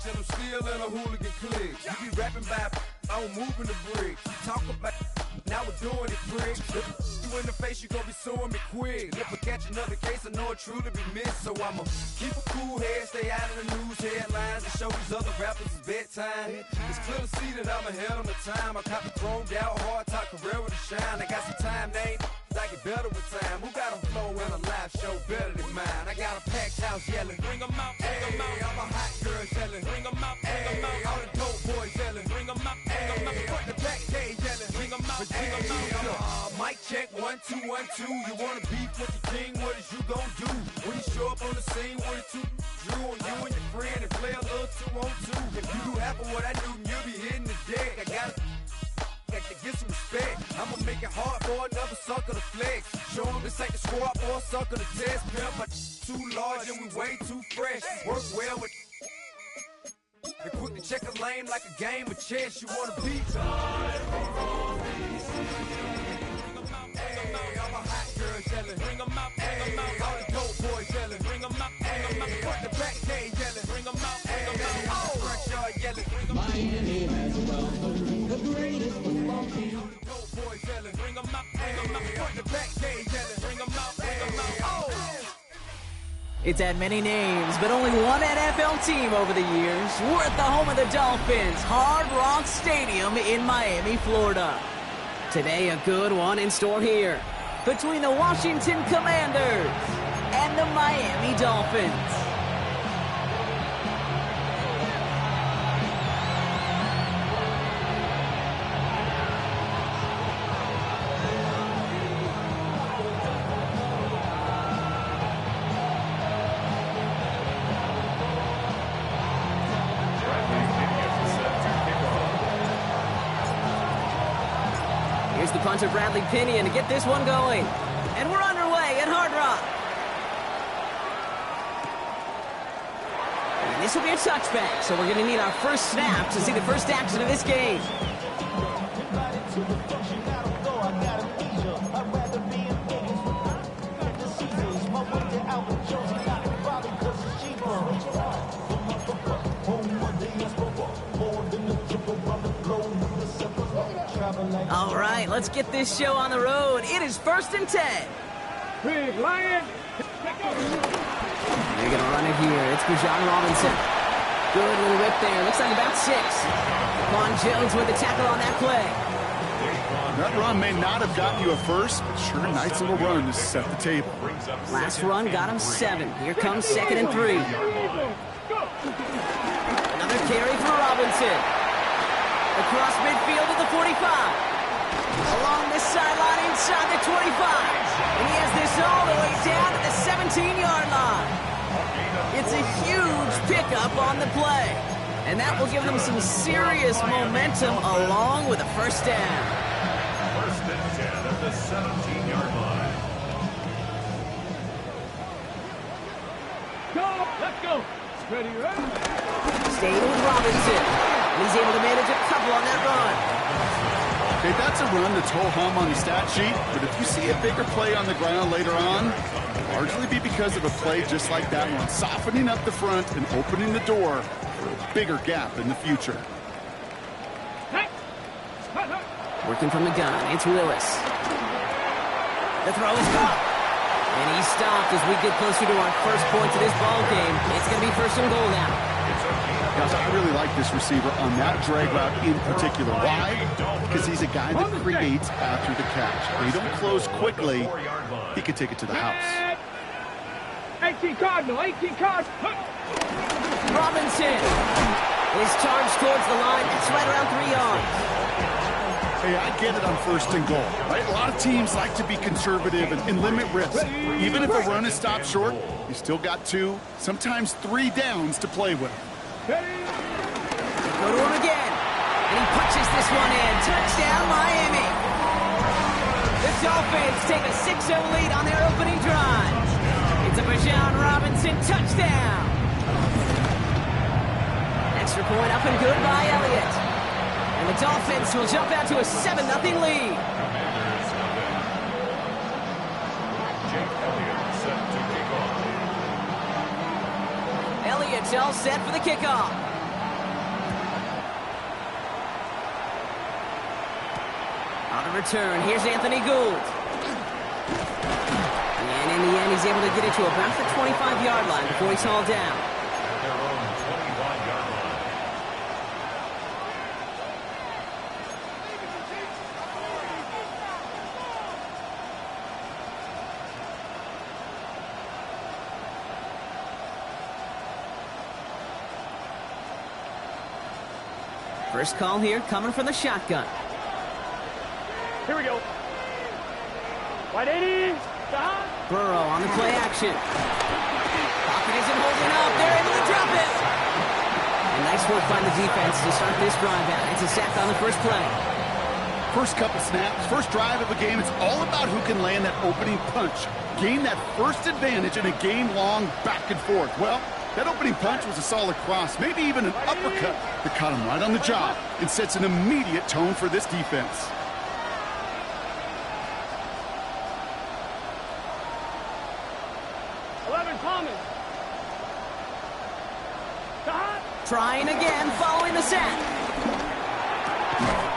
and I'm still in a hooligan clique. You be rapping by, I'm moving the bricks. Talk about, now we're doing it, prick. You in the face, you gon' be suing me quick. If I catch another case, I know it truly be missed. So I'ma keep a cool head, stay out of the news headlines, and show these other rappers it's bedtime. It's clear to see that I'm ahead of my time. I cop the chromed out, hard top career with a shine. I got some time, name. I get better with time. Who got a flow and a live show better than mine? I got a packed house yelling, bring 'em out, bring 'em out. I'm a hot girl yelling, bring 'em out, bring 'em out. All the dope boys yelling, bring 'em out, bring 'em out. Front the back gate yelling, bring 'em out, bring 'em out. Mic check, 1 2 1 2. You wanna beef with the king? What is you gon' do when you show up on the scene? 1 2 drew on you and your friend and play a little 2 on 2. If you do half of what I do, you'll be hitting the deck. I got to get some respect. I'ma make it hard for another sucker to flex. Show them this ain't the squad for a sucker to test. Pimp, but too large and we way too fresh. Work well with and quick to check a lane like a game of chess. You wanna beat? Hey, I'm a hot girl yelling, bring 'em out, bring 'em out. All the dope boys yelling, bring 'em out, bring 'em out. Front the back gate yelling, bring 'em out, bring 'em out. All the front yard yelling, bring 'em out. Miami has welcomed the greatest football team. All the dope boys yelling, bring 'em out, bring 'em out. Front the back gate yelling, bring 'em out, bring 'em out. Oh. It's had many names, but only one NFL team over the years. We're at the home of the Dolphins, Hard Rock Stadium in Miami, Florida. Today, a good one in store here between the Washington Commanders and the Miami Dolphins. Here's the punter, Bradley Pinion, to get this one going. And we're underway at Hard Rock. And this will be a touchback, so we're going to need our first snap to see the first action of this game. All right, let's get this show on the road. It is 1st and 10. Big Lion. They're going to run it here. It's Bijan Robinson. Good little whip there. Looks like about 6. Quan Jones with the tackle on that play. That run may not have gotten you a first, but sure, nice little run to set the table. Last run got him 7. Here comes 2nd and 3. Another carry for Robinson. Across midfield to the 45. Along this sideline inside the 25. And he has this all the way down to the 17-yard line. It's a huge pickup on the play. And that will give them some serious momentum along with a first down. 1st and 10 at the 17-yard line. Go, let's go. Ready, ready. Staying with Robinson. And he's able to manage a couple on that run. Okay, that's a run that's ho-hum on the stat sheet, but if you see a bigger play on the ground later on, it'll largely be because of a play just like that one, softening up the front and opening the door for a bigger gap in the future. Working from the gun, it's Willis. The throw is caught. And he's stopped as we get closer to our first points of this ball game. It's going to be 1st and goal now. Guys, I really like this receiver on that drag route in particular. Why? Because he's a guy that creates after the catch. They don't close quickly. He can take it to the house. 18 Cardinal, 18 Cardinal. Robinson is charged towards the line. It's right around 3 yards. Hey, I get it on 1st and goal, right? A lot of teams like to be conservative and limit risk. Even if a run is stopped short, you still got 2, sometimes 3 downs to play with. Go to him again. And he punches this one in. Touchdown, Miami. The Dolphins take a 6-0 lead on their opening drive. It's a Bijan Robinson touchdown. Extra point up and good by Elliott. And the Dolphins will jump out to a 7-0 lead. Elliott's all set for the kickoff. return, here's Anthony Gould. And in the end, he's able to get it to about the 25-yard line before he's hauled down. At their own 25-yard line. First call here coming from the shotgun. Here we go. Wide 80. Stop. Burrow on the play action. Pocket isn't holding up. They're able to drop it. And nice work by the defense to start this drive out. It's a sack on the first play. First couple snaps, first drive of a game, it's all about who can land that opening punch. Gain that first advantage in a game-long back and forth. Well, that opening punch was a solid cross, maybe even an uppercut that caught him right on the job and sets an immediate tone for this defense. Trying again, following the sack.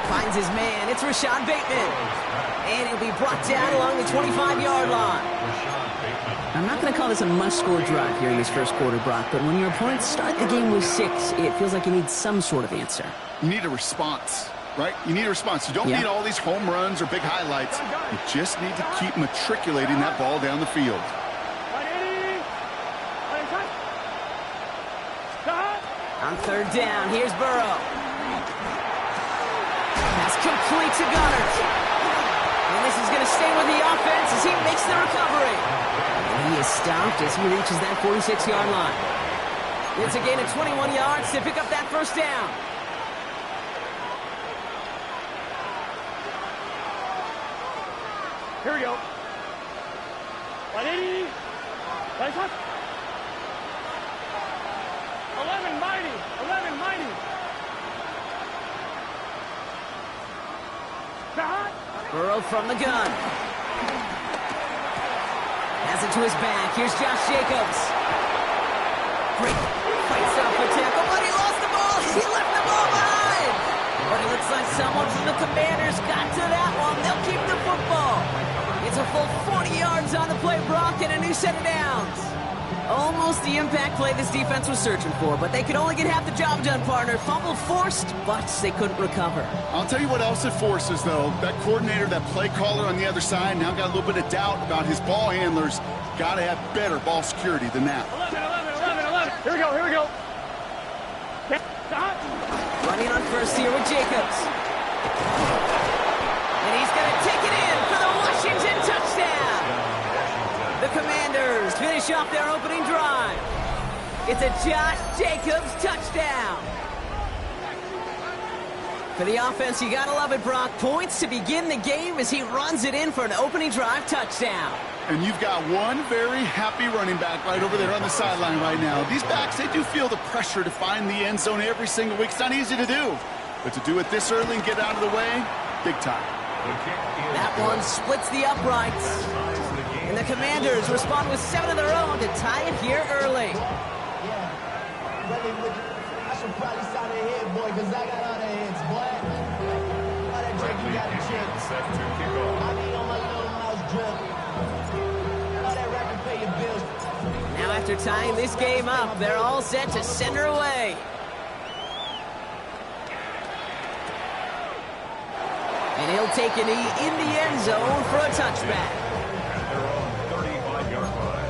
Finds his man. It's Rashad Bateman. And he'll be brought down along the 25-yard line. I'm not going to call this a must-score drive here in this first quarter, Brock, but when your opponents start the game with 6, it feels like you need some sort of answer. You need a response, right? You need a response. You don't need all these home runs or big highlights. You just need to keep matriculating that ball down the field. On third down, here's Burrow. Pass complete to Gunner. And this is going to stay with the offense as he makes the recovery. And he is stopped as he reaches that 46-yard line. It's a gain of 21 yards to pick up that first down. Here we go. 180. 11 mighty. 11 mighty. Burrow from the gun. Has it to his back. Here's Josh Jacobs. Great. Fights off a tackle, but he lost the ball. He left the ball behind. But it looks like someone from the Commanders got to that one. They'll keep the football. It's a full 40 yards on the play, Brock, and a new set of downs. Almost the impact play this defense was searching for, but they could only get half the job done, partner. Fumble forced, but they couldn't recover. I'll tell you what else it forces, though. That coordinator, that play caller on the other side, now got a little bit of doubt about his ball handlers. Got to have better ball security than that. 11. Here we go. Stop. Running on first here with Jacobs. And he's going to take it in for the Washington touchdown. The Commanders finish off their opening drive. It's a Josh Jacobs touchdown. For the offense, you gotta love it, Brock. Points to begin the game as he runs it in for an opening drive touchdown. And you've got one very happy running back right over there on the sideline right now. These backs, they do feel the pressure to find the end zone every single week. It's not easy to do. But to do it this early and get out of the way, big time. That one splits the uprights. And the Commanders respond with 7 of their own to tie it here early. I should probably sign a head, boy, because I got all the heads, boy. All that drink you got to check. I need on my little mouse drip. All that rapper pay your bills. Now after tying this game up, they're all set to send her away. And he'll take a knee in the end zone for a touchback. Their own 35-yard line.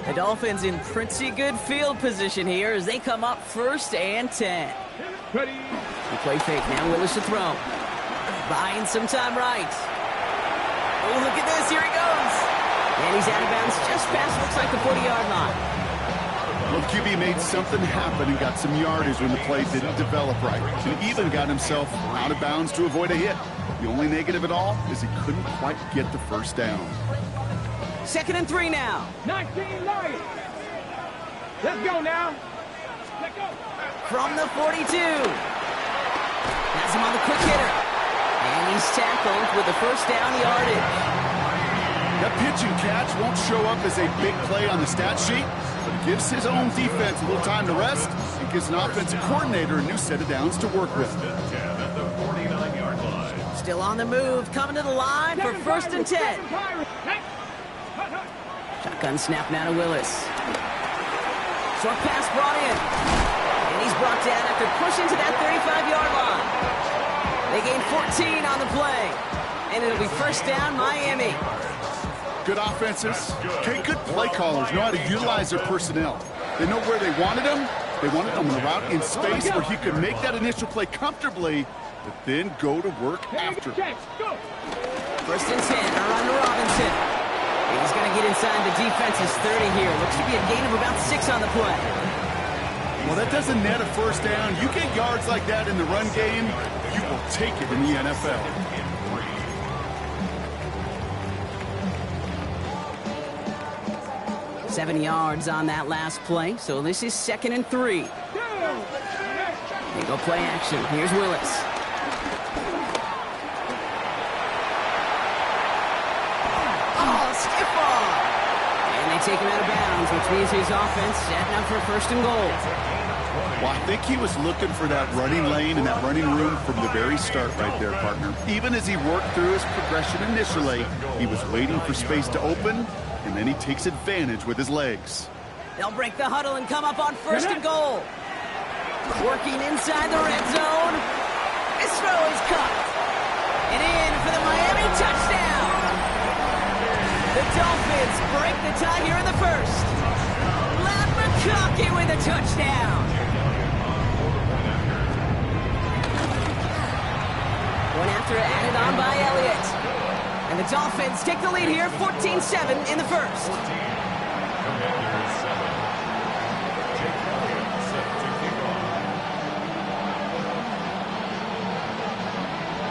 The Dolphins in pretty good field position here as they come up 1st and 10. Ready. The play fake now, Willis to throw. Buying some time right. Oh, look at this, here he goes. And he's out of bounds just past, looks like the 40-yard line. Well, QB made something happen and got some yardage when the play didn't develop right. And even got himself out of bounds to avoid a hit. The only negative at all is he couldn't quite get the first down. 2nd and 3 now. 19 Lions. Let's go now. Let's go. From the 42. Has him on the quick hitter. And he's tackled with the first down yardage. That pitch and catch won't show up as a big play on the stat sheet, but it gives his own defense a little time to rest and gives an offensive coordinator a new set of downs to work with. Still on the move, coming to the line for 1st and 10. Shotgun snap now to Willis. Short pass brought in. And he's brought down after pushing to that 35-yard line. They gain 14 on the play. And it'll be 1st down, Miami. Good offenses. Okay, good play callers know how to utilize their personnel. They know where they wanted him. They wanted him on the route in space where he could make that initial play comfortably, but then go to work after. 1st and 10, a run to Robinson. He's going to get inside the defense's 30 here. Looks to be a gain of about 6 on the play. Well, that doesn't net a 1st down. You get yards like that in the run game, you will take it in the NFL. Seven yards on that last play, so this is 2nd and 3. They go play action. Here's Willis. Oh, stiff ball. And they take him out of bounds, which means his offense setting up for 1st and goal. Well, I think he was looking for that running lane and that running room from the very start right there, partner. Even as he worked through his progression initially, he was waiting for space to open, and then he takes advantage with his legs. They'll break the huddle and come up on 1st and goal. Working inside the red zone. His throw is cut. And in for the Miami touchdown. The Dolphins break the tie here in the 1st. Ladd McConkey with a touchdown. One after added on by Elliott. And the Dolphins take the lead here, 14-7 in the 1st.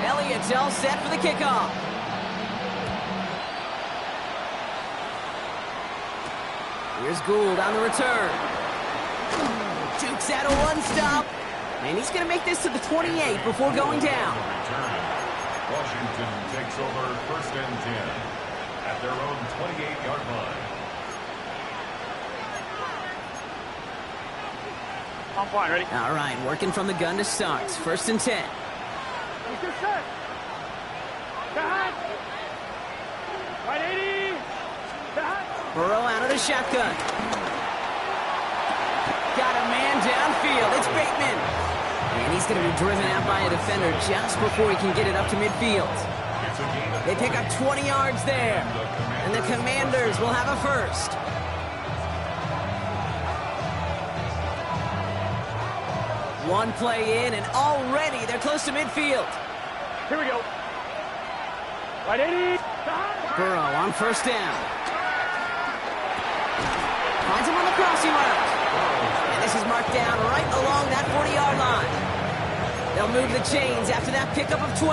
Elliott's all set for the kickoff. Here's Gould on the return. Jukes out a one-stop. And he's going to make this to the 28 before going down. Washington takes over 1st and 10 at their own 28-yard line. On point, ready? All right, working from the gun to start. 1st and 10. Right 80. Burrow out of the shotgun. Got a man downfield. It's Bateman. And he's going to be driven out by a defender just before he can get it up to midfield. They pick up 20 yards there. And the Commanders will have a 1st. One play in, and already they're close to midfield. Here we go. Right 80. Burrow on 1st down. Finds him on the crossing route. And this is marked down right along that 40-yard line. They'll move the chains after that pickup of 12.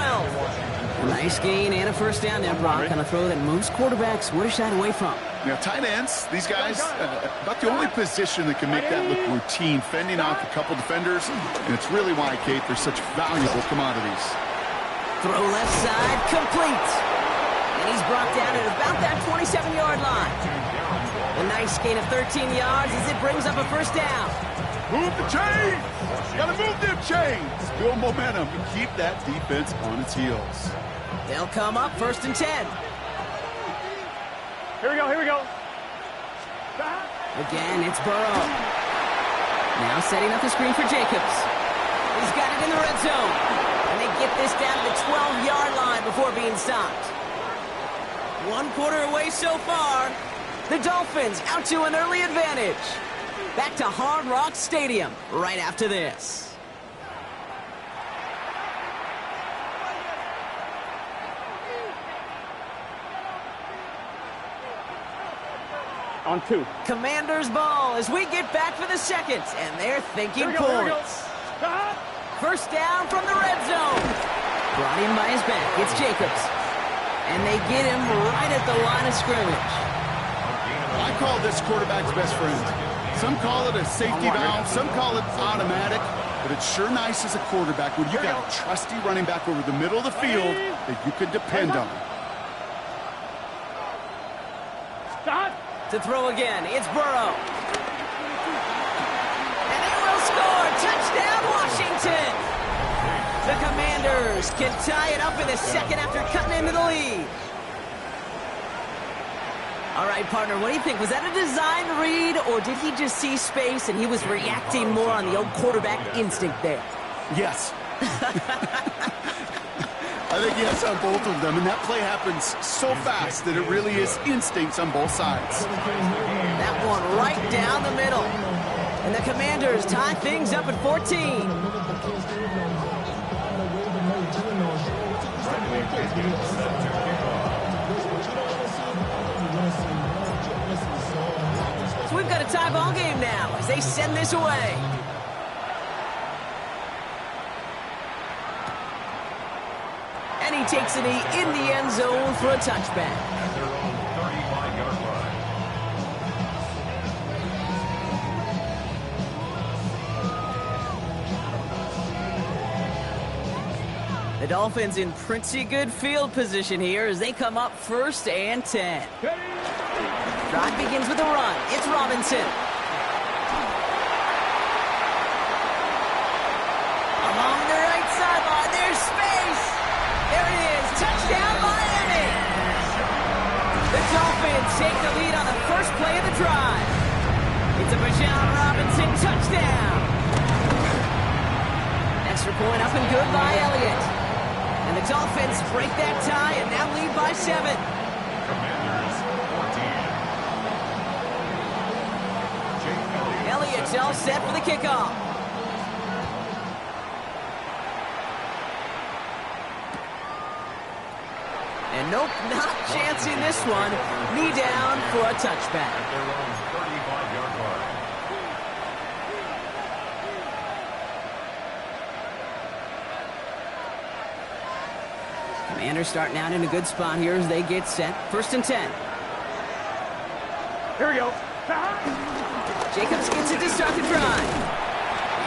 A nice gain and a 1st down there, Brock, on a throw that most quarterbacks would have shied away from. Now, tight ends, these guys, about the only position that can make that look routine, fending off a couple defenders, and it's really why, Kate, they're such valuable commodities. Throw left side, complete. And he's brought down at about that 27-yard line. A nice gain of 13 yards as it brings up a 1st down. Move the chains! Gotta move them chains! Build momentum and keep that defense on its heels. They'll come up 1st and 10. Here we go, here we go. Again, it's Burrow. Now setting up the screen for Jacobs. He's got it in the red zone. And they get this down to the 12-yard line before being stopped. 1 quarter away so far. The Dolphins out to an early advantage. Back to Hard Rock Stadium right after this. On 2. Commanders ball as we get back for the 2nd, and they're thinking points. 1st down from the red zone. Brought in by his back. It's Jacobs. And they get him right at the line of scrimmage. I call this quarterback's best friend. Some call it a safety valve, some call it automatic, but it's sure nice as a quarterback when you got a trusty running back over the middle of the field that you can depend on. Stop. To throw again, it's Burrow. And they will score. Touchdown, Washington. The Commanders can tie it up in the second after cutting into the lead. All right, partner, what do you think? Was that a design read, or did he just see space and he was reacting more on the old quarterback instinct there? Yes. I think yes on both of them, and that play happens so fast that it really is instincts on both sides. That one right down the middle. And the Commanders tie things up at 14. So we've got a tie ball game now as they send this away. And he takes a knee in the end zone for a touchback. At their own 35-yard line. The Dolphins in pretty good field position here as they come up 1st and 10. Drive begins with a run. It's Robinson. Along the right sideline, there's space. There it is. Touchdown, Miami. The Dolphins take the lead on the first play of the drive. It's a Bijan Robinson touchdown. Extra point up and good by Elliott. And the Dolphins break that tie and now lead by 7. Commanders 14. Elliott's all set for the kickoff. And nope, not chancing this one. Knee down for a touchback. At their own 35-yard line. Commanders starting out in a good spot here as they get set. 1st and 10. Here we go. Jacobs gets it to start the drive.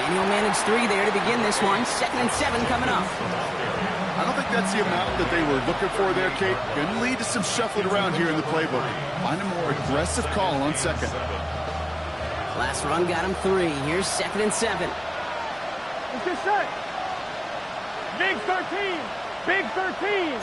And he'll manage 3 there to begin this one. 2nd and 7 coming up. I don't think that's the amount that they were looking for there, Kate. Going to lead to some shuffling around here in the playbook. Find a more aggressive call on 2nd. Last run got him 3. Here's 2nd and 7. It's just set. Big 13. Big 13.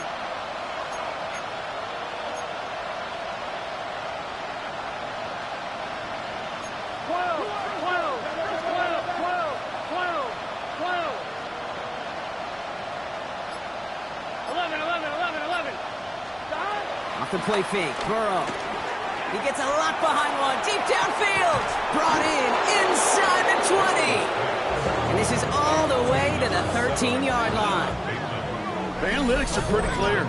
Off the play fake, Burrow. He gets a lot behind one, deep downfield. Brought in inside the 20. And this is all the way to the 13-yard line. The analytics are pretty clear.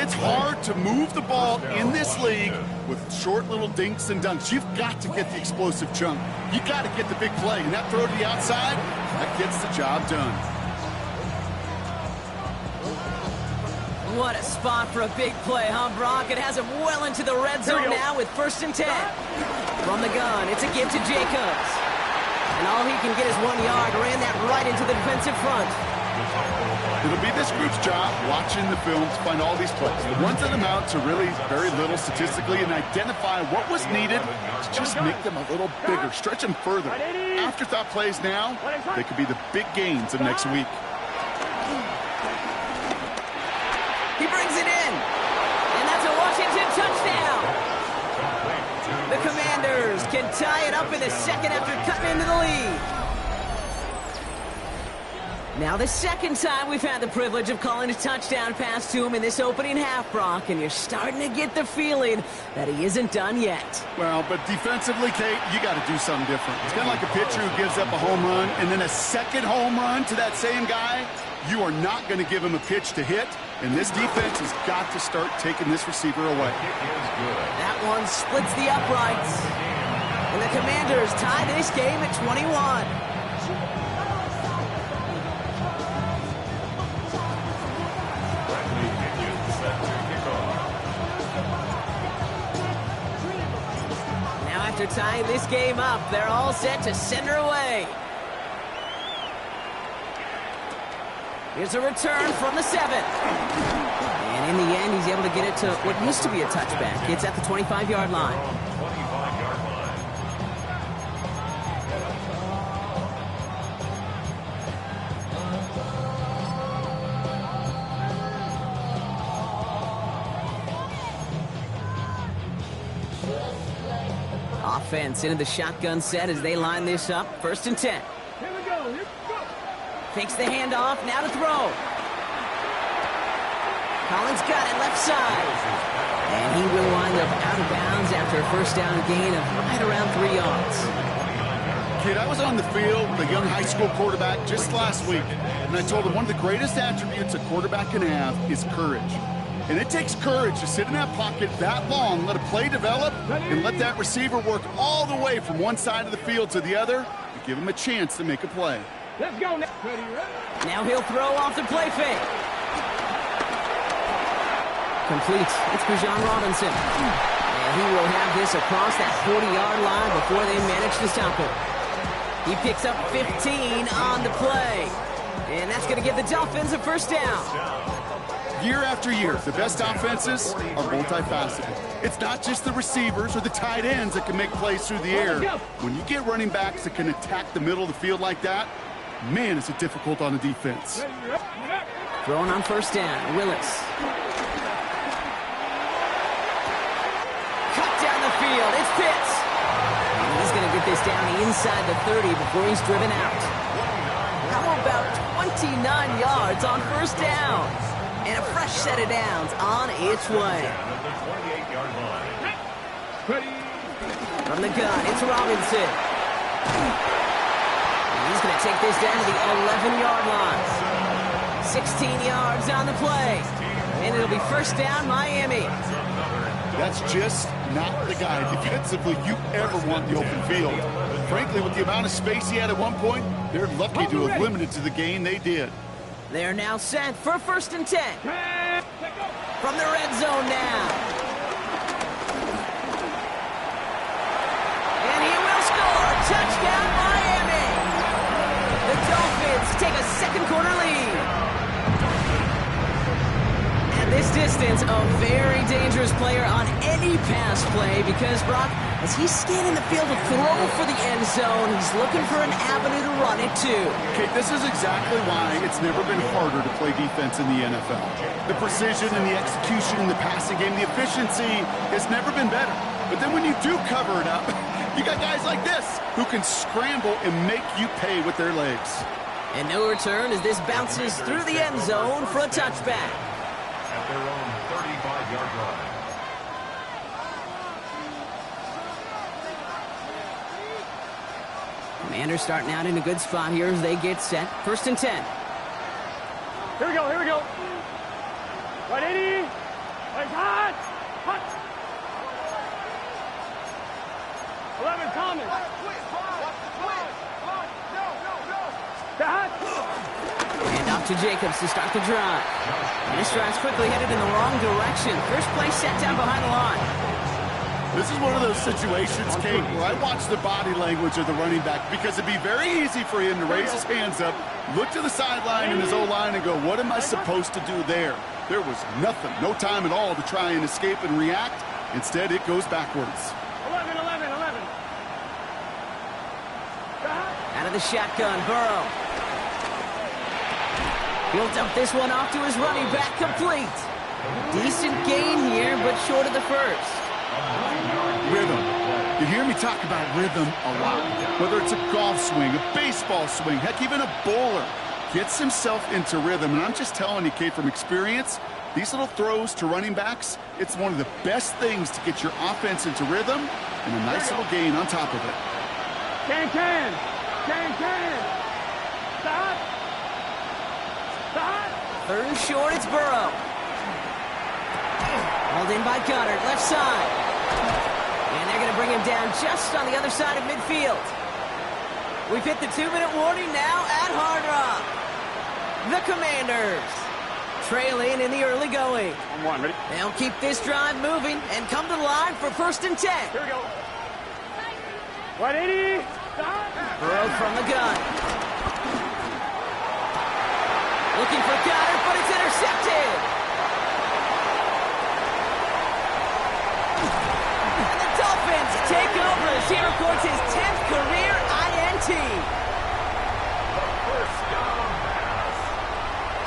It's hard to move the ball in this league with short little dinks and dunks. You've got to get the explosive chunk. You got to get the big play. And that throw to the outside, that gets the job done. What a spot for a big play, huh, Brock? It has him well into the red zone now with 1st and 10. From the gun, it's a give to Jacobs. And all he can get is 1 yard. Ran that right into the defensive front. It'll be this group's job watching the film to find all these plays. The ones that amount to really very little statistically and identify what was needed to just make them a little bigger, stretch them further. Afterthought plays now, they could be the big gains of next week. He brings it in. And that's a Washington touchdown. The Commanders can tie it up in the second after cutting into the lead. Now the second time we've had the privilege of calling a touchdown pass to him in this opening half, Brock, and you're starting to get the feeling that he isn't done yet. Well, but defensively, Kate, you got to do something different. It's kind of like a pitcher who gives up a home run and then a second home run to that same guy. You are not going to give him a pitch to hit, and this defense has got to start taking this receiver away. That one splits the uprights. And the Commanders tie this game at 21. Now after tying this game up, they're all set to send her away. Here's a return from the 7. And in the end, he's able to get it to what used to be a touchback. It's at the 25-yard line. 25-yard line. Offense into the shotgun set as they line this up. 1st and 10. Here we go. Here we go. Fakes the handoff. Now to throw. Collins got it left side. And he will wind up out of bounds after a 1st down gain of right around 3 yards. Kid, I was on the field with a young high school quarterback just last week, and I told him one of the greatest attributes a quarterback can have is courage. And it takes courage to sit in that pocket that long, let a play develop, and let that receiver work all the way from one side of the field to the other to give him a chance to make a play. Let's go now. Ready, ready. Now he'll throw off the play fake. Complete. It's Bijan Robinson. And he will have this across that 40-yard line before they manage to stop it. He picks up 15 on the play. And that's going to give the Dolphins a 1st down. Year after year, the best offenses are multifaceted. It's not just the receivers or the tight ends that can make plays through the air. When you get running backs that can attack the middle of the field like that, man, is it difficult on the defense. Throwing on 1st down, Willis. Cut down the field, it's Pitts. And he's going to get this down inside the 30 before he's driven out. How about 29 yards on 1st down? And a fresh set of downs on its way. From the gun, it's Robinson. And he's going to take this down to the 11-yard line. 16 yards on the play. And it'll be 1st down, Miami. That's just not the guy defensively you ever want in the open field. Frankly, with the amount of space he had at one point, they're lucky to have limited to the gain they did. They're now set for 1st and 10. From the red zone now. And he will score. Touchdown, Miami. The Dolphins take a 2nd quarter lead. At this distance, a very dangerous player on any pass play because, Brock, as he's scanning the field to throw for the end zone, he's looking for an avenue to run it to. Okay, this is exactly why it's never been harder to play defense in the NFL. The precision and the execution in the passing game, the efficiency has never been better. But then when you do cover it up, you got guys like this who can scramble and make you pay with their legs. And no return as this bounces through the end zone for a touchback. At their own 35-yard line. Commanders starting out in a good spot here as they get set. 1st and 10. Here we go. Here we go. 180. Hot. Hot. 11 Thomas. And off to Jacobs to start the drive. And this drive's quickly headed in the wrong direction. First play set down behind the line. This is one of those situations, Kate, where I watch the body language of the running back because it'd be very easy for him to raise his hands up, look to the sideline in his O-line and go, what am I supposed to do there? There was nothing, no time at all to try and escape and react. Instead, it goes backwards. 11. Out of the shotgun, Burrow. He'll dump this one off to his running back, complete. Decent gain here, but short of the 1st. Rhythm. You hear me talk about rhythm a lot. Whether it's a golf swing, a baseball swing, heck, even a bowler gets himself into rhythm. And I'm just telling you, Kate, from experience, these little throws to running backs, it's one of the best things to get your offense into rhythm and a nice little gain on top of it. Can. Stop. 3rd and short, it's Burrow. Hauled in by Goddard, left side. And they're going to bring him down just on the other side of midfield. We've hit the 2-minute warning now at Hard Rock. The Commanders trailing in the early going. On 1, ready? They'll keep this drive moving and come to the line for 1st and 10. Here we go. 180. Stop. Burrow from the gun. Looking for Goddard, but it's intercepted. And the Dolphins take over as he records his 10th career INT. The first down pass.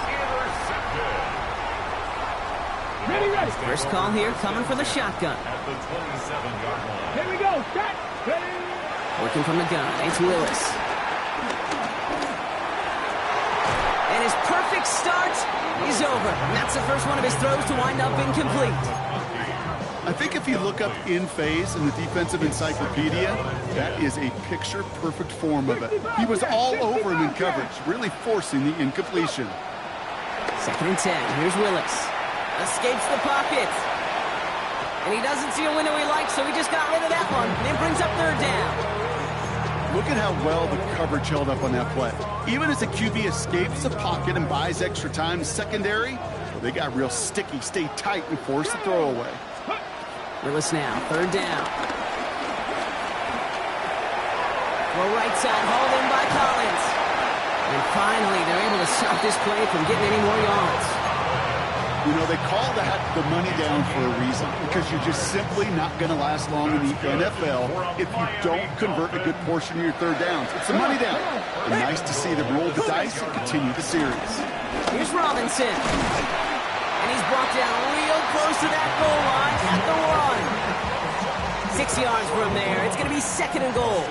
Intercepted. Ready. First call here coming from the shotgun. At the 27-yard line. Here we go. Set. Ready. Working from the gun, it's Willis. And his perfect start is over. And that's the first one of his throws to wind up incomplete. I think if you look up in phase in the defensive encyclopedia, that is a picture-perfect form of it. He was all over him in coverage, really forcing the incompletion. 2nd and 10. Here's Willis. Escapes the pocket. And he doesn't see a window he likes, so he just got rid of that one. And it brings up 3rd down. Look at how well the coverage held up on that play. Even as the QB escapes the pocket and buys extra time to secondary, they got real sticky, stay tight, and force the throw away. Willis now, 3rd down. Well, right side, hauled in by Collins. And finally, they're able to stop this play from getting any more yards. You know, they call that the money down for a reason, because you're just simply not going to last long in the NFL if you don't convert a good portion of your 3rd downs. It's the money down. And nice to see them roll the dice and continue the series. Here's Robinson. And he's brought down real close to that goal line at the 1. 6 yards from there. It's going to be 2nd and goal.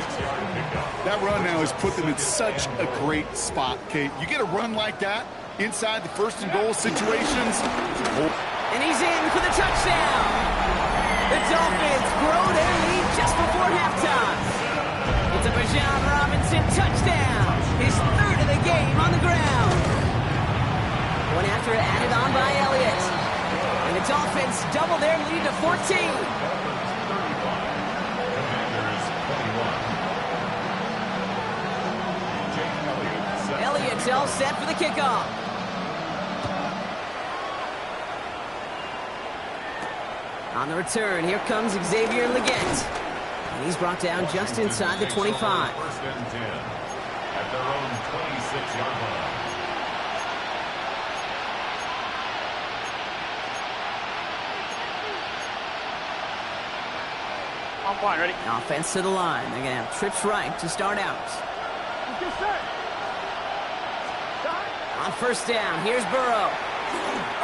That run now has put them in such a great spot, Kate. You get a run like that inside the 1st and goal situations. And he's in for the touchdown. The Dolphins grow their lead just before halftime. It's a Bijan Robinson touchdown. His 3rd of the game on the ground. One after added on by Elliott. And the Dolphins double their lead to 14. Elliott's all set for the kickoff. On the return, here comes Xavier Legette. And he's brought down just inside the 25. 1st and 10 at their own 26-yard line. On one, ready. Offense to the line. They're going to have trips right to start out. Just set. On 1st down, here's Burrow.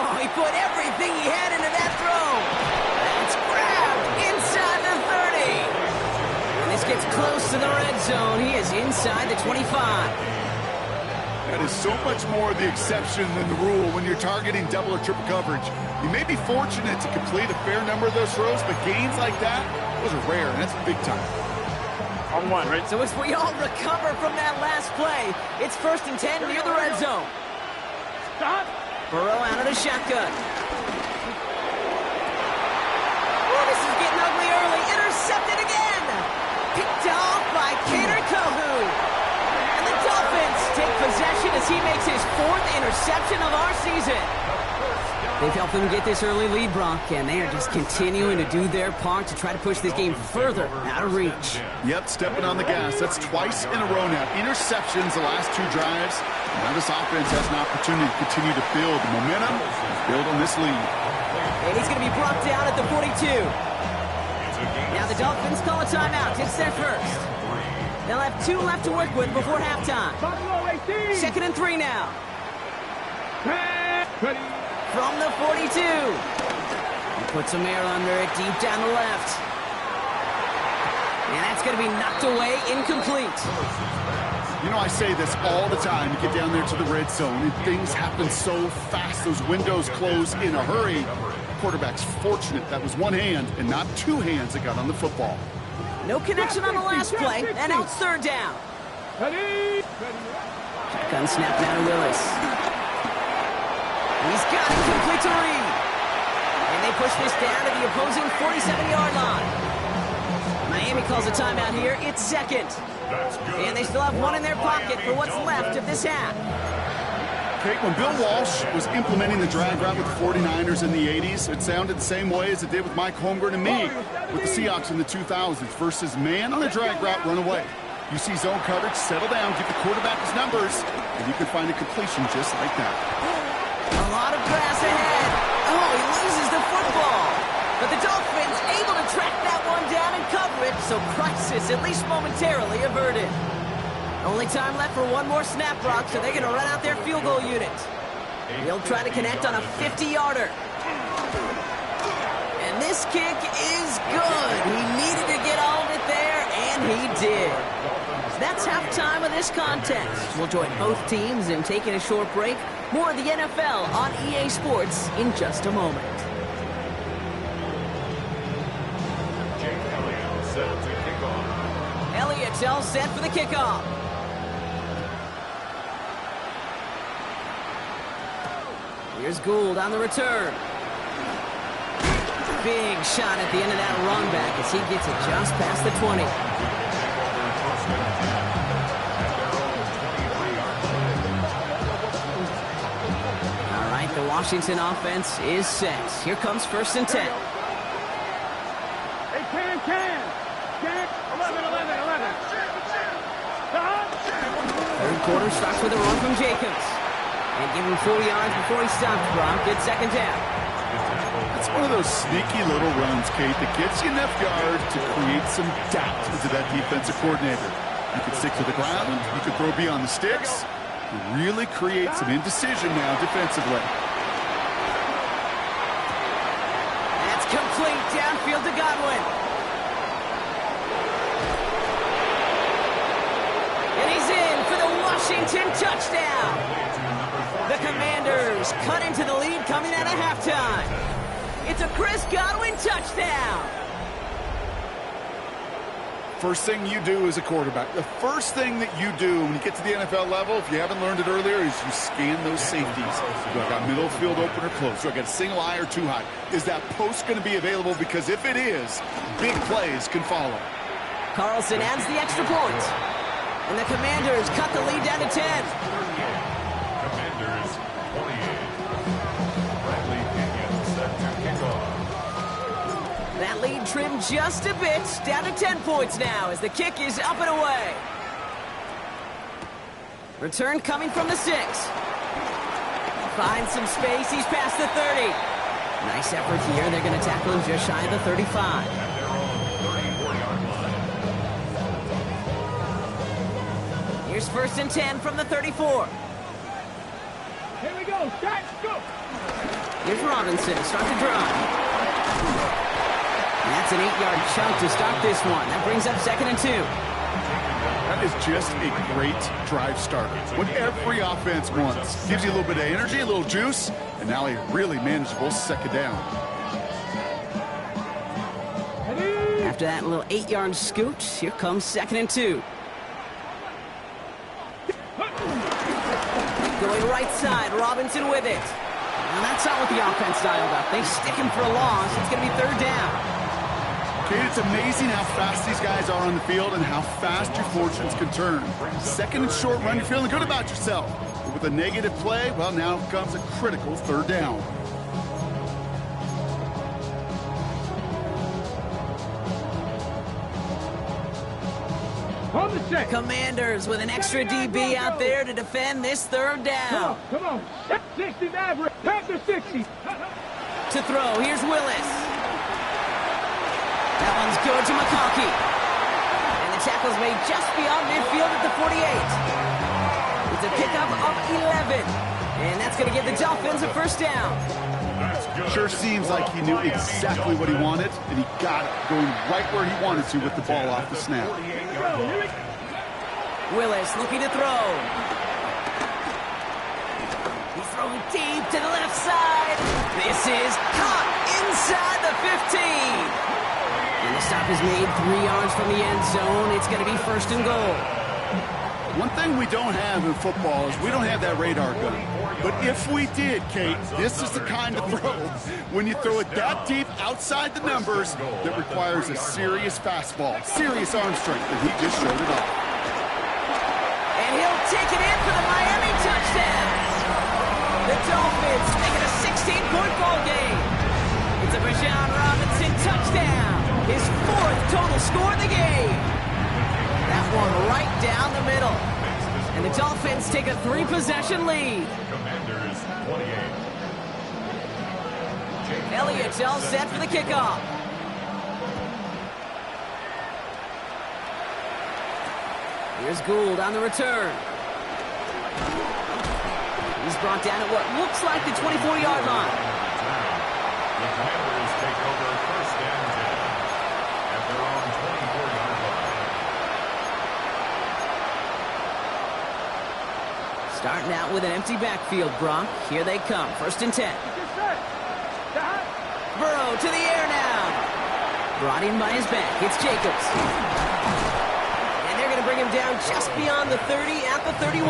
Oh, he put everything he had into that throw. It's grabbed inside the 30. And this gets close to the red zone. He is inside the 25. That is so much more the exception than the rule when you're targeting double or triple coverage. You may be fortunate to complete a fair number of those throws, but gains like that, those are rare, and that's big time. On one, right? So as we all recover from that last play, it's 1st and 10 near the red zone. Stop. Burrow out of the shotgun. Oh, this is getting ugly early. Intercepted again. Picked off by Kader Kohu. And the Dolphins take possession as he makes his 4th interception of our season. They've helped them get this early lead, Brock, and they are just continuing to do their part to try to push this game further out of reach. Yep, stepping on the gas. That's twice in a row now. Interceptions the last 2 drives. Now this offense has an opportunity to continue to build momentum, build on this lead. And he's going to be brought down at the 42. Now the Dolphins call a timeout. It's their 1st. They'll have 2 left to work with before halftime. 2nd and 3 now. Ready. From the 42. He puts some air under it deep down the left. And that's going to be knocked away, incomplete. You know, I say this all the time. You get down there to the red zone, and things happen so fast. Those windows close in a hurry. The quarterback's fortunate that was one hand and not 2 hands that got on the football. No connection on the last play, and now it's 3rd down. Ready. Gun snap now to Willis. He's got it complete to Reed. And they push this down to the opposing 47-yard line. Miami calls a timeout here. It's 2nd. And they still have 1 in their pocket for what's left of this half. Okay, when Bill Walsh was implementing the drag route with the 49ers in the 80s, it sounded the same way as it did with Mike Holmgren and me with the Seahawks in the 2000s versus man on the drag route, run away. You see zone coverage, settle down, give the quarterback his numbers, and you can find a completion just like that. A lot of grass ahead. Oh, he loses the football. But the Dolphins able to track that one down and cover it, so crisis at least momentarily averted. Only time left for one more snap, Brock, so they're going to run out their field goal unit. He'll try to connect on a 50-yarder. And this kick is good. He needed to get all of it there, and he did. That's halftime of this contest. We'll join both teams in taking a short break. More of the NFL on EA Sports in just a moment. Elliott all set for the kickoff. Here's Gould on the return. Big shot at the end of that run back as he gets it just past the 20. All right, the Washington offense is set. Here comes 1st and 10. Hey, can. Jack, 11. Third quarter starts with a run from Jacobs. And give him 4 yards before he stops, Brock. Good second down. It's one of those sneaky little runs, Kate, that gets you enough yards to create some doubt into that defensive coordinator. You can stick to the ground, you can throw beyond the sticks, and really create some indecision now defensively. That's complete downfield to Godwin. And he's in for the Washington touchdown. The Commanders cut into the lead coming out of halftime. It's a Chris Godwin touchdown. First thing you do as a quarterback, the first thing that you do when you get to the NFL level, if you haven't learned it earlier, is you scan those safeties. Do I got middle field open or close? Do I got a single eye or too high? Is that post going to be available? Because if it is, big plays can follow. Carlson adds the extra point. And the Commanders cut the lead down to 10. Commanders 28. Bradley Pinion set to kick off. That lead trimmed just a bit, down to 10 points now as the kick is up and away. Return coming from the 6. Finds some space, he's past the 30. Nice effort here, they're going to tackle him just shy of the 35. At their own 34-yard line. Here's 1st and 10 from the 34. Here we go. Jack, go. Here's Robinson, start the drive. And that's an 8-yard chunk to start this one. That brings up 2nd and 2. That is just a great drive starter. What every offense wants. Gives you a little bit of energy, a little juice, and now a really manageable second down. After that little 8-yard scoot, here comes 2nd and 2. Going right side, Robinson with it. And that's not what the offense dialed up. They stick him for a loss. It's going to be 3rd down. Kate, it's amazing how fast these guys are on the field and how fast your fortunes can turn. Second and short run, you're feeling good about yourself. But with a negative play, well, now comes a critical 3rd down. On the check. Commanders with an extra DB out there to defend this 3rd down. Come on. 60 average. Panther 60. To throw, here's Willis. That one's good to McConkey. And the tackle's made just beyond midfield at the 48. It's a pickup of 11. And that's going to give the Dolphins a 1st down. Sure seems like he knew exactly what he wanted, and he got it going right where he wanted to with the ball off the snap. Willis looking to throw. He's throwing deep to the left side. This is caught inside the 15. And the stop is made 3 yards from the end zone. It's going to be 1st and goal. One thing we don't have in football is we don't have that radar gun. But if we did, Kate, this is the kind of throw when you throw it that deep outside the numbers that requires a serious fastball, serious arm strength, and he just showed it off. And he'll take it in for the Miami touchdown. The Dolphins make it a 16-point ball game. It's a Bijan Robinson touchdown. His 4th total score of the game. That one right down the middle. And the Dolphins take a 3-possession lead. Commanders 28. Elliott's all set for the kickoff. Here's Gould on the return. He's brought down at what looks like the 24-yard line. The Commanders take over first and 10 at their own 24-yard line. Starting out with an empty backfield, Brock. Here they come. First and 10. Burrow to the air now. Brought in by his back. It's Jacobs. And they're going to bring him down just beyond the 30 at the 31.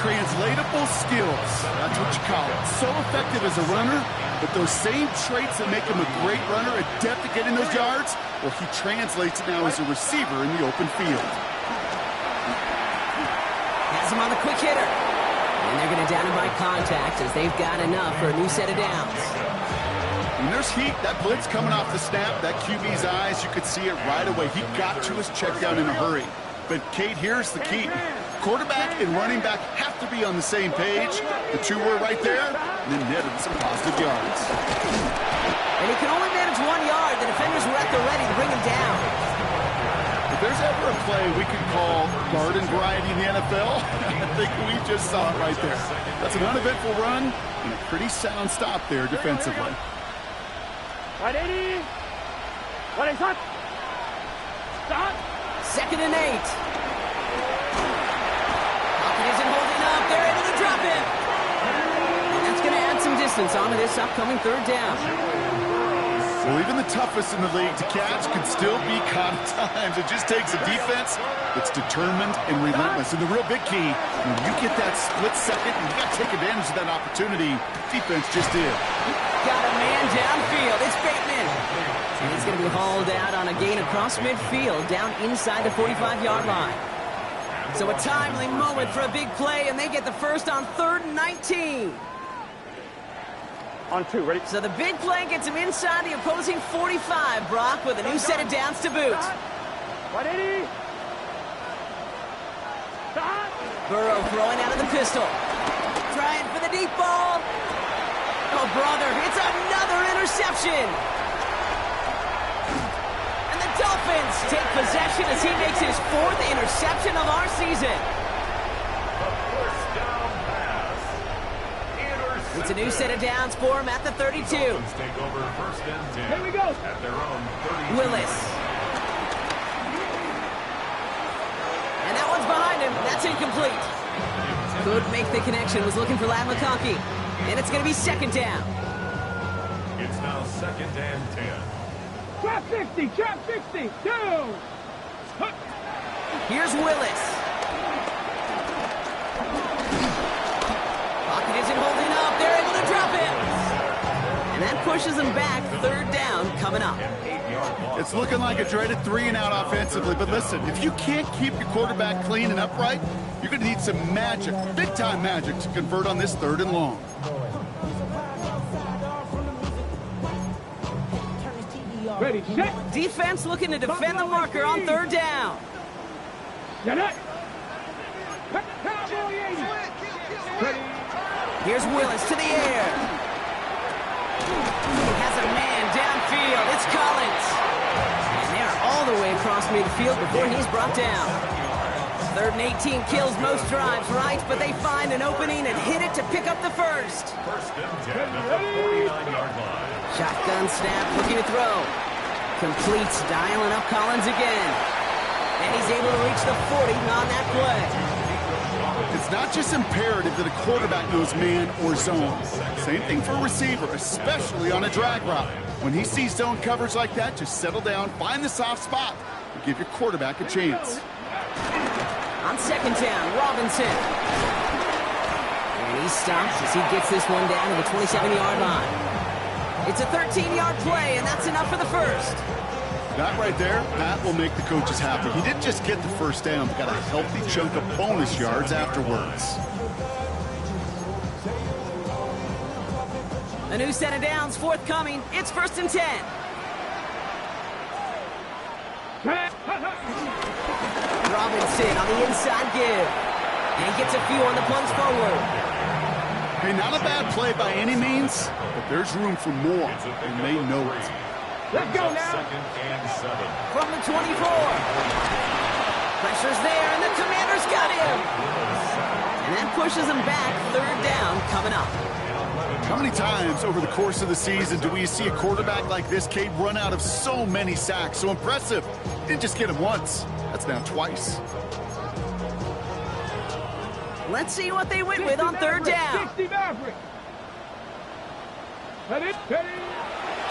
Translatable skills. That's what you call it. So effective as a runner, but those same traits that make him a great runner, adept at getting those yards, well, he translates it now as a receiver in the open field. Has him on the quick hitter. And they're going to down him by contact as they've got enough for a new set of downs. When there's heat, that blitz coming off the snap, that QB's eyes, you could see it right away. He got to his check down in a hurry. But, Kate, here's the key. Quarterback and running back have to be on the same page. The two were right there, and then netted some positive yards. And he can only manage 1 yard. The defenders were at the ready to bring him down. If there's ever a play we could call garden variety in the NFL, I think we just saw it right there. That's an uneventful run and a pretty sound stop there defensively. Ready? Ready, start. Start. 2nd and 8. Pocket isn't holding up. They're able to drop him. And that's going to add some distance onto this upcoming 3rd down. Well, even the toughest in the league to catch can still be caught at times. It just takes a defense that's determined and relentless. And the real big key, when you get that split second, you got to take advantage of that opportunity. Defense just did. Got a man downfield. It's Bateman. And he's going to be hauled out on a gain across midfield down inside the 45-yard line. So a timely moment for a big play, and they get the first on 3rd and 19. On 2, ready? So the big play gets him inside the opposing 45, Brock, with a new set of downs to boot. Ready? Start. Burrow throwing out of the pistol. Trying for the deep ball. Oh, brother, it's another interception. And the Dolphins take possession as he makes his 4th interception of our season. First down pass. It's a new set of downs for him at the 32. Dolphins take over first and 10 Here we go. at their own 30. Willis. And that one's behind him. That's incomplete. Could make the connection. Was looking for Lad McConkey. And it's going to be 2nd down. It's now 2nd and 10. Trap 60, trap 60, 2. Here's Willis. Pocket isn't holding up. They're able to drop him. And that pushes them back. 3rd down coming up. It's looking like a dreaded 3-and-out offensively, but listen, if you can't keep your quarterback clean and upright, you're going to need some magic, big-time magic, to convert on this 3rd and long. Ready, set. Defense looking to defend the marker on 3rd down. Get it. Cowboy 80. Ready. Here's Willis to the air. He has a man downfield. It's Collins. And they're all the way across midfield before he's brought down. 3rd and 18 kills most drives, right? But they find an opening and hit it to pick up the first. First and 10 at the 49-yard line. Shotgun snap, looking to throw. Completes, dialing up Collins again. And he's able to reach the 40 on that play. It's not just imperative that a quarterback knows man or zone. Same thing for a receiver, especially on a drag route. When he sees zone coverage like that, just settle down, find the soft spot, and give your quarterback a chance. On 2nd down, Robinson. And he stops as he gets this one down to the 27-yard line. It's a 13-yard play, and that's enough for the first. That right there, that will make the coaches happy. He didn't just get the first down, but got a healthy chunk of bonus yards afterwards. A new set of downs forthcoming. It's 1st and 10. Robinson on the inside give. And gets a few on the plunge forward. Hey, not a bad play by any means, but there's room for more, and they know it. Let's go now. Second and 7. From the 24. Pressure's there, and the Commanders got him. And that pushes him back. 3rd down coming up. How many times over the course of the season do we see a quarterback like this, Kate, run out of so many sacks? So impressive. Didn't just get him once. That's now twice. Let's see what they went with on 3rd down. 60 Maverick. Ready?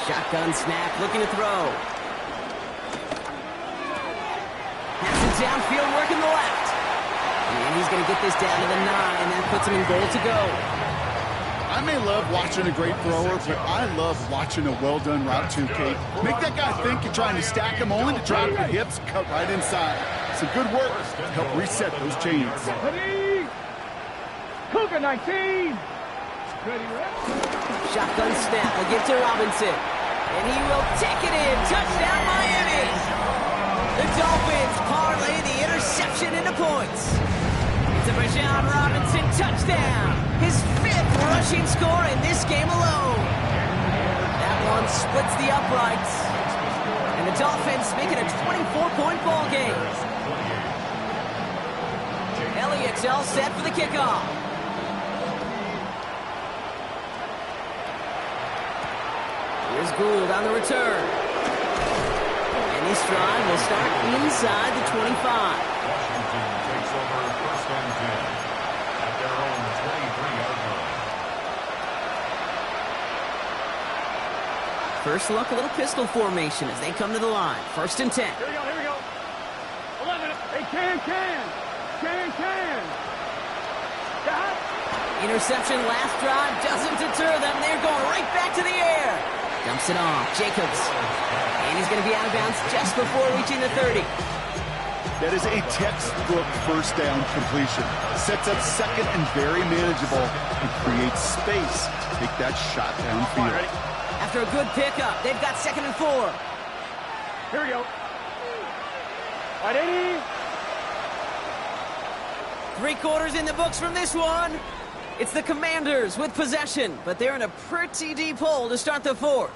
Shotgun snap, looking to throw. Has it downfield, working the left. And he's going to get this down to the 9, and that puts him in goal to go. I may love watching a great thrower, but I love watching a well-done route too, Kate. Make that guy think you're trying to stack him only to drop your hips, cut right inside. Some good work to help reset those chains. Ready? Cougar 19. Ready, Shotgun snap, will give to Robinson. And he will take it in. Touchdown, Miami. The Dolphins parlay the interception into points. It's a Bijan Robinson touchdown. His 5th rushing score in this game alone. That one splits the uprights. And the Dolphins make it a 24-point ball game. Elliott's all set for the kickoff. Here's Gould on the return. And his stride will start inside the 25. Washington takes over 1st and 10 at their own 23-yard line. First look, a little pistol formation as they come to the line. 1st and 10. Here we go. 11. Hey, can. Stop. Interception last drive doesn't deter them. They're going right back to the air. Dumps it off. Jacobs. And he's going to be out of bounds just before reaching the 30. That is a textbook 1st down completion. Sets up 2nd and very manageable and creates space to take that shot downfield. After a good pickup, they've got 2nd and 4. Here we go. Ready? 3 quarters in the books from this one. It's the Commanders with possession, but they're in a pretty deep hole to start the 4th.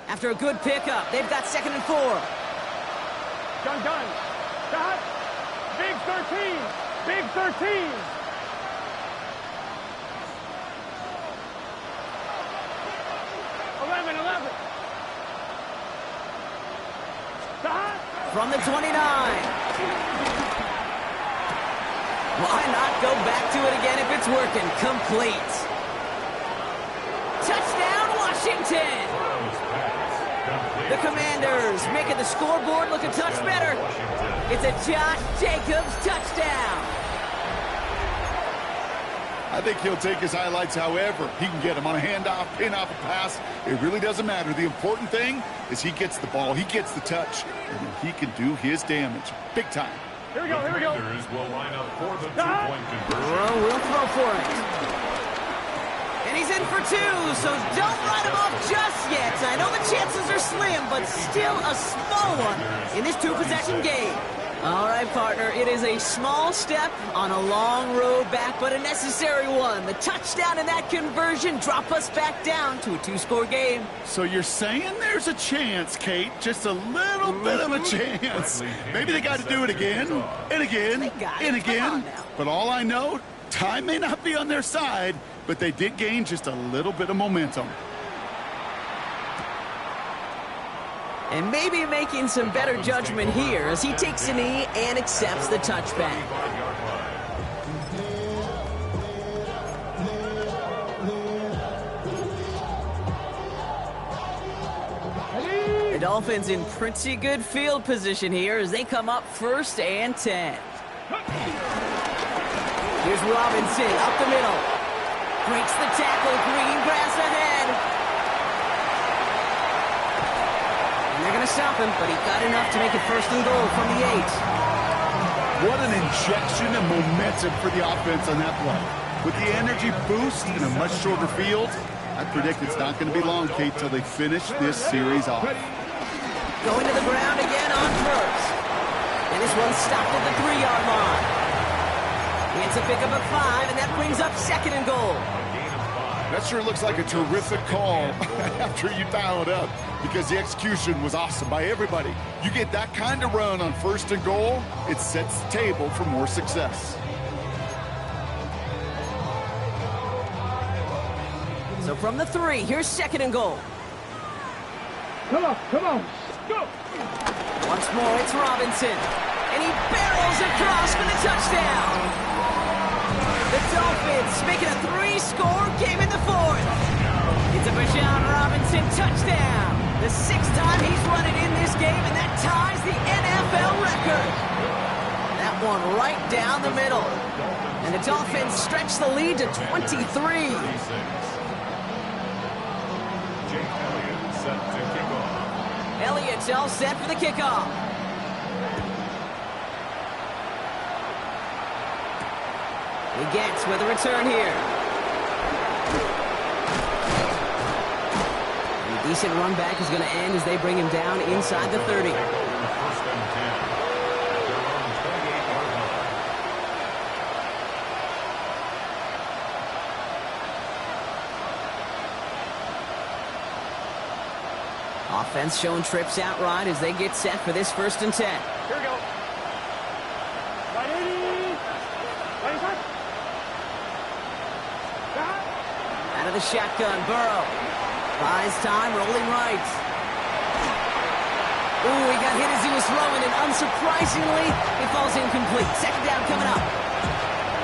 After a good pickup, they've got 2nd and 4. Done. Stop. Big 13. 11. Stop. From the 29. Why not go back to it again if it's working? Complete. Touchdown, Washington. The Commanders making the scoreboard look a touch better. It's a Josh Jacobs touchdown. I think he'll take his highlights however he can get them on a handoff, pin off a pass. It really doesn't matter. The important thing is he gets the ball, he gets the touch, and he can do his damage. Big time. Here we go. Commanders will line up for the 2-point conversion. We'll throw for it. And he's in for 2, so don't write him off just yet. I know the chances are slim, but still a small one in this 2-possession game. All right, partner, it is a small step on a long road back, but a necessary one. The touchdown and that conversion drop us back down to a 2-score game. So you're saying there's a chance, Kate, just a little bit of a chance. Maybe they got to do it again, and again, and again. But all I know, time may not be on their side, but they did gain just a little bit of momentum. And maybe making some better judgment here as he takes a knee and accepts the touchback. The Dolphins in pretty good field position here as they come up 1st and 10. Here's Robinson up the middle. Breaks the tackle, green grass ahead. they're going to stop him, but he got enough to make it 1st and goal from the 8. What an injection of momentum for the offense on that play. With the energy boost in a much shorter field, I predict it's not going to be long, Kate, till they finish this series off. Going to the ground again on 1st. And this one's stopped at the 3-yard line. It's a pickup of 5, and that brings up 2nd and goal. That sure looks like a terrific call after you dial it up, because the execution was awesome by everybody. You get that kind of run on 1st and goal, it sets the table for more success. So from the 3, here's 2nd and goal. Come on, go! Once more, it's Robinson. And he barrels across for the touchdown. The Dolphins making a 3-score game in the 4th. It's a Bijan Robinson touchdown. The 6th time he's run it in this game, and that ties the NFL record. That one right down the middle. And the Dolphins stretch the lead to 23. Elliott's all set for the kickoff. He gets with a return here. And a decent run back is going to end as they bring him down inside the 30. 1st and 10. At their own 28-yard line. Offense showing trips out right as they get set for this 1st and 10. Here we go. Right 80. Right side. Out of the shotgun, Burrow. Buys time, rolling right. Ooh, he got hit as he was throwing, and unsurprisingly, it falls incomplete. 2nd down coming up.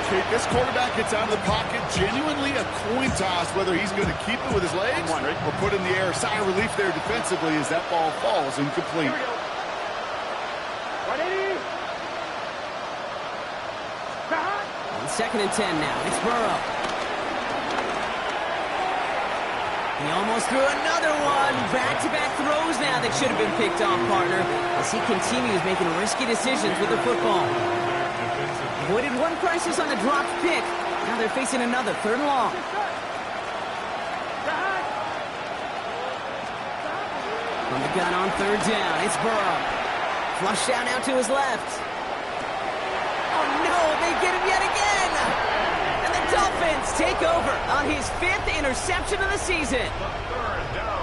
Kate, this quarterback gets out of the pocket, genuinely a coin toss, whether he's going to keep it with his legs or put it in the air. Sigh of relief there defensively as that ball falls incomplete. Here we go. Right 80. On 2nd and 10 now, it's Burrow. He almost threw another one. Back-to-back throws now that should have been picked off, partner, as he continues making risky decisions with the football. Avoided one crisis on a dropped pick. Now they're facing another 3rd and long. From the gun on 3rd down, it's Burrow. Flushed down out to his left. Oh no, they get him yet again! And the Dolphins take over on his 5th interception of the season.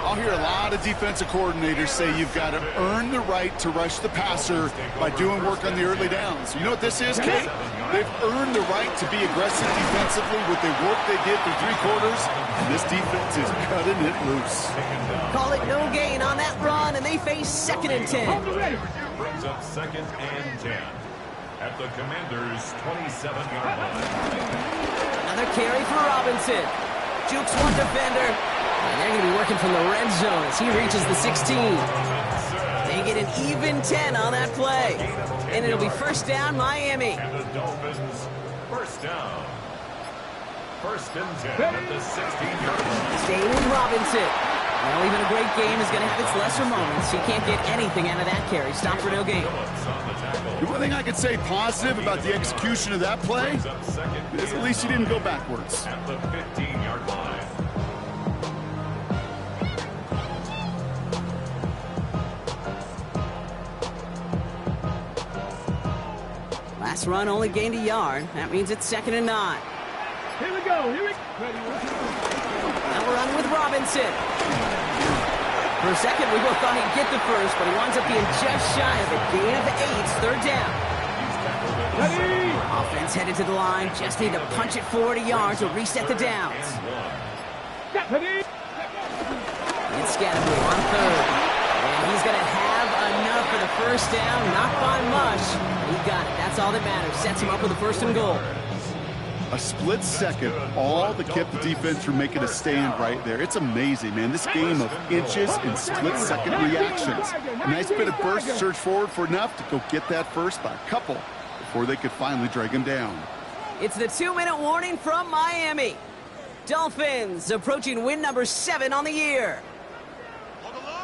I'll hear a lot of defensive coordinators say you've got to earn the right to rush the passer by doing work on the early downs. You know what this is, Kate? They've earned the right to be aggressive defensively with the work they did through 3 quarters, and this defense is cutting it loose. Call it no gain on that run, and they face 2nd and 10. Brings up 2nd and 10. At the Commanders' 27-yard line. Another carry for Robinson. Jukes one defender. And they're going to be working from the red zone as he reaches the 16. They get an even 10 on that play. And it'll be 1st down, Miami. And the Dolphins, 1st down. 1st and 10 at the 16-yard line. Staying with Robinson. Well, even a great game is going to have its lesser moments. He can't get anything out of that carry. Stop for no gain. The one thing I could say positive about the execution of that play is at least he didn't go backwards. At the 15-yard line. Last run only gained a yard. That means it's 2nd and 9. Here we go. Here we go. Now we're on with Robinson. For a second, we both thought he'd get the first, but he winds up being just shy of a gain of 8. 3rd down. Ready. Offense headed to the line. Just need to punch it forward a yard to reset the downs. Ready. It's Scatterboy on 3rd. And he's going to have enough for the 1st down. Not by much. He got it. That's all that matters. Sets him up with a 1st and goal. A split second, all that kept the defense from making a stand right there. It's amazing, man. This game of inches and split-second reactions. A nice bit of burst, surge forward for enough to go get that first by a couple before they could finally drag him down. It's the 2-minute warning from Miami. Dolphins approaching win number 7 on the year.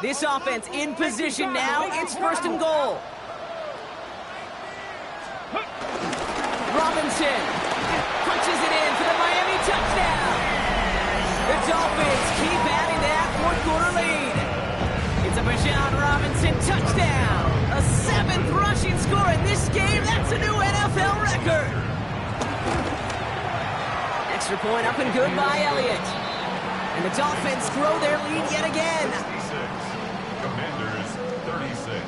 This offense in position now. It's first and goal. Robinson punches it in for the Miami touchdown. The Dolphins keep adding that fourth-quarter lead. It's a Bijan Robinson touchdown. A 7th rushing score in this game. That's a new NFL record. Extra point up and good by Elliott. And the Dolphins grow their lead yet again. 66. Commanders 36.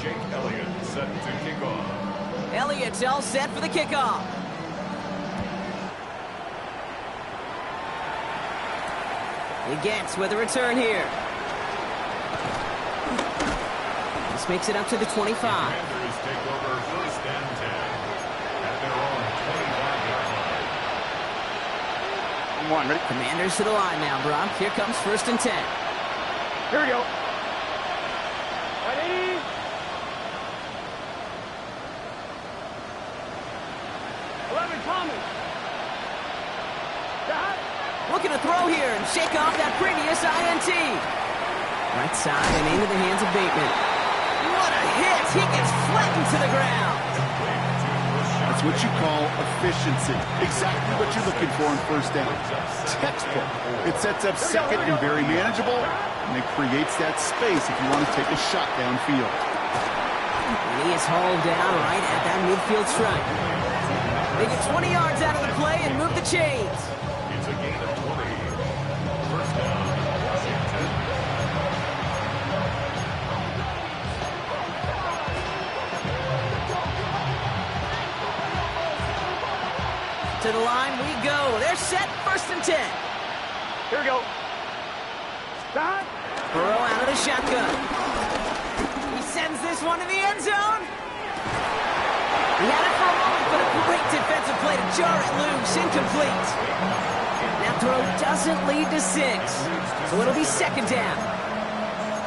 Jake Elliott set to kick off. Elliott's all set for the kickoff. He gets with a return here. This makes it up to the 25. Commanders take over first and 10 at their own 25-yard line. Ready? Commanders to the line now, Brock. Here comes first and 10. Here we go. Ready? Thomas. Looking to throw here and shake off that previous INT. Right side and into the hands of Bateman. What a hit! He gets flattened to the ground. That's what you call efficiency. Exactly what you're looking for on first down. Textbook. It sets up second and very manageable, and it creates that space if you want to take a shot downfield. And he is hauled down right at that midfield stripe. They get 20 yards out of the play and move the chains. It's a gain of 20. First down, Washington. To the line we go. They're set, first and 10. Here we go. Stop. Burrow out of the shotgun. He sends this one to the end zone. He had it for a moment, but a great defensive play to jar it loose. Incomplete. That throw doesn't lead to 6, so it'll be second down.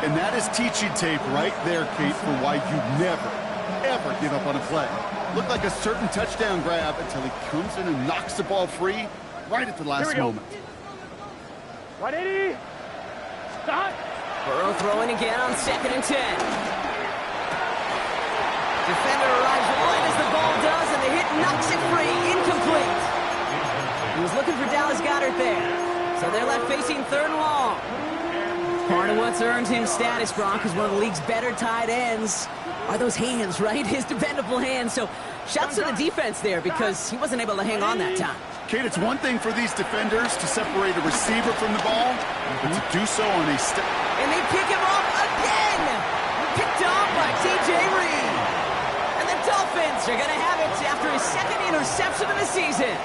And that is teaching tape right there, Kate, for why you never, ever give up on a play. Looked like a certain touchdown grab until he comes in and knocks the ball free right at the last moment. Ready? Stop. Burrow throwing again on second and 10. Defender arrives right as the ball does, and the hit knocks it free. Incomplete. He was looking for Dallas Goedert there. So they're left facing third and long. Part of what's earned him status, Brock, is one of the league's better tight ends. Are those hands, right? His dependable hands. So shouts to the defense there because he wasn't able to hang on that time. Kate, it's one thing for these defenders to separate a receiver from the ball, but to do so on a step. And they pick him off again. Picked off by T.J. Reed. And the Dolphins are going to have it after his second interception of the season.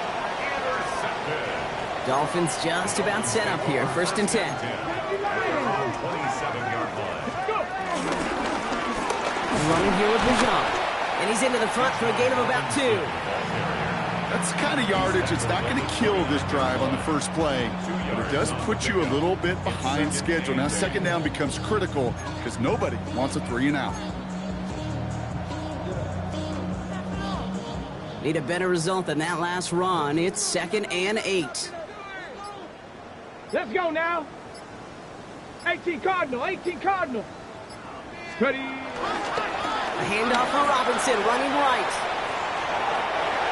Dolphins just about set up here. First and 10. 27-yard line. Running here with Bijan. And he's into the front for a gain of about 2. That's the kind of yardage that's not going to kill this drive on the first play, but it does put you a little bit behind schedule. Now second down becomes critical because nobody wants a 3 and out. Need a better result than that last run. It's second and 8. Let's go now. 18 Cardinal, 18 Cardinal. Steady. A handoff for Robinson, running right.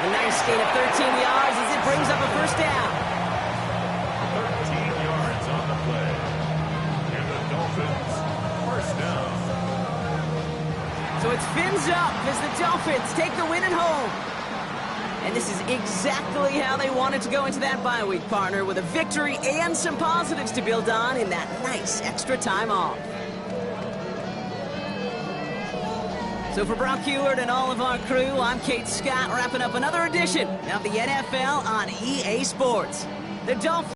A nice gain of 13 yards as it brings up a first down. 13 yards on the play. And the Dolphins, first down. So it's fins up as the Dolphins take the win at home. And this is exactly how they wanted to go into that bye week, partner, with a victory and some positives to build on in that nice extra time off. So for Brock Heward and all of our crew, I'm Kate Scott, wrapping up another edition of the NFL on EA Sports. The Dolphins